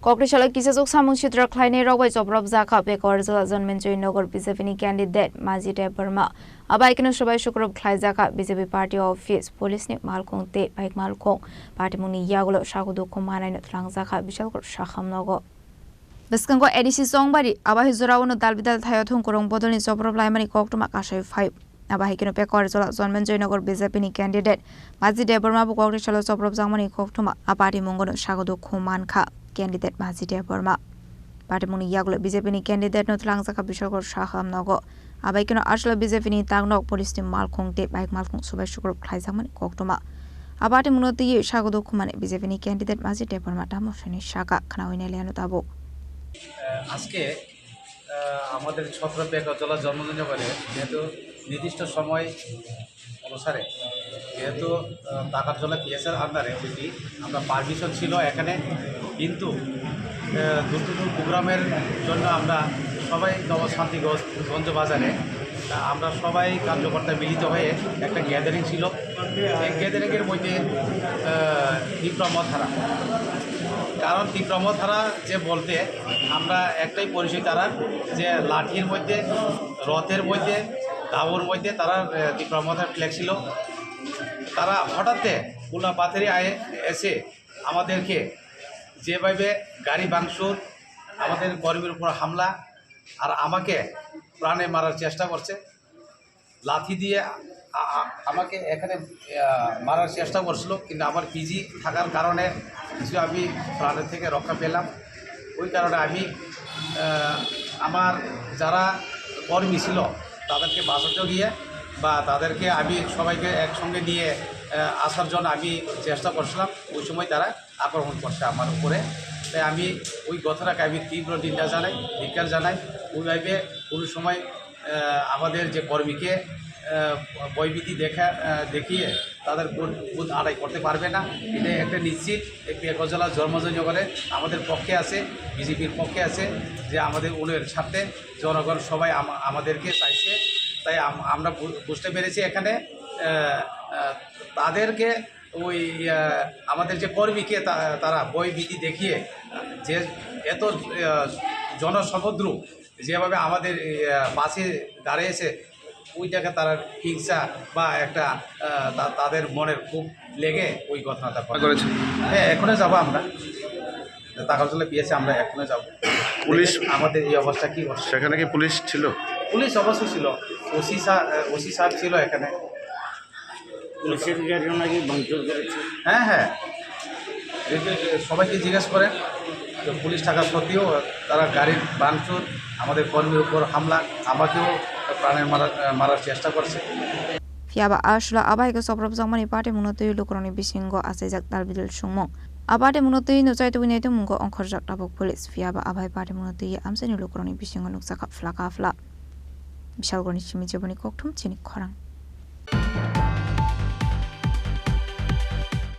Kokrishala kisasuk samung chitra khlaini rawai jobrab zakha bekor jala jonmenjoi nogor BJP ni candidate Maji Debarma abai kinu sabai shukrab khlai zakha BJP party office police ni malkong te baik malkong party muni yagulo shagudu kumanai nthlang zakha bishal kor shakham nogo Beskango edisi songbari abai zorawno dalbidal thayothung korong bodolni jobrab laimani koktuma kasai 5 abai kinu bekor jala jonmenjoi nogor BJP ni candidate Maji Debarma bu kokrishala jobrab jangmani koktuma apari mongono shagudu kumankha candidate Maji Debarma party muni yagulo BJP ni candidate no thlang zakha bishal kor shakham nogo abai kino aslo BJP ni tangnok police ni malkhong te bike malkhong subai shukur khlai jamani koktuma abati munoti ye shagodo khumane BJP ni candidate Maji Debarma tamo shini shaka khanaoine lianu tabo আজকে আমাদের ছত্র বেকার জলা জন্মদিন করে যেহেতু নির্দিষ্ট সময় অনুসারে যেহেতু টাকার জলা পিএসের আন্ডারে ওইটি আমরা পারমিশন ছিল এখানে কিন্তু দুর্গাপুর প্রোগ্রামের জন্য আমরা সবাই নবশান্তিগঞ্জ বাজারে আমরা সবাই কার্যকর্তা মিলিত হয়ে একটা গ্যাদারিং ছিল এই গ্যাদারিংয়ের মধ্যে তীব্রমধারা কারণ তীব্রমধারা যে বলতে আমরা একটাই পরিচয় তারা যে লাঠির মধ্যে রথের মধ্যে দাবর মধ্যে তারা তীব্রমধার ফ্ল্যাগ ছিল তারা হঠাৎ উল্লা পাথরে এসে আমাদেরকে যেভাবে গাড়ি ভাঙচুর আমাদের কর্মীর উপর হামলা আর আমাকে প্রাণে মারার চেষ্টা করছে লাঠি দিয়ে আমাকে এখানে মারার চেষ্টা করছিল কিন্তু আমার পিজি থাকার কারণে কিছু আমি প্রাণের থেকে রক্ষা পেলাম ওই কারণে আমি আমার যারা কর্মী ছিল তাদেরকে বাঁচাতে গিয়ে বা তাদেরকে আমি সবাইকে একসঙ্গে নিয়ে আসার জন্য আমি চেষ্টা করছিলাম ওই সময় তারা আক্রমণ করছে আমার উপরে তাই আমি ওই কথাটাকে আমি তীব্র নিন্দা জানাই ধিক্কার জানাই ওইভাবে কোনো সময় আমাদের যে কর্মীকে বৈবিধি দেখিয়ে তাদের বুথ আদায় করতে পারবে না এটা একটা নিশ্চিত একটি একজলা জন্মজনগণের আমাদের পক্ষে আছে বিজেপির পক্ষে আছে যে আমাদের উনের স্বার্থে জনগণ সবাই আমাদেরকে চাইছে তাই আমরা বুঝতে পেরেছি এখানে তাদেরকে ওই আমাদের যে কর্মীকে তারা বৈবিধি দেখিয়ে যে এত জনসমুদ্র যেভাবে আমাদের পাশে দাঁড়িয়েছে ওই জায়গায় তারা হিংসা বা একটা তাদের মনের খুব লেগে ওই ঘটনাটা করেছে হ্যাঁ এখনই যাবো আমরা টাকা চলে পেয়েছে আমরা এখনই যাবো পুলিশ আমাদের এই অবস্থা কী করছে সেখানে কি পুলিশ ছিল পুলিশ অবশ্যই ছিল ওসি সাহেব ছিল এখানে পুলিশের গাড়ি নাকি ভাঙচুর করেছে হ্যাঁ হ্যাঁ সবাইকে জিজ্ঞেস করে তো পুলিশ থাকা সত্ত্বেও তারা গাড়ির ভাঙচুর আমাদের কর্মীর উপর হামলা আমাকেও প্রাণের মারার চেষ্টা করছে Fiaba ashla abai ko sobrab jangmani party munotoi lukroni bisingo asejak dalbidal sungmong abate munotoi no chaitu winaitu mungo onkhorjak tabok police fiaba abai party munotoi amseni lukroni bisingo nuksa flaka fla bishalgoni chimi jeboni kokthum chini khorang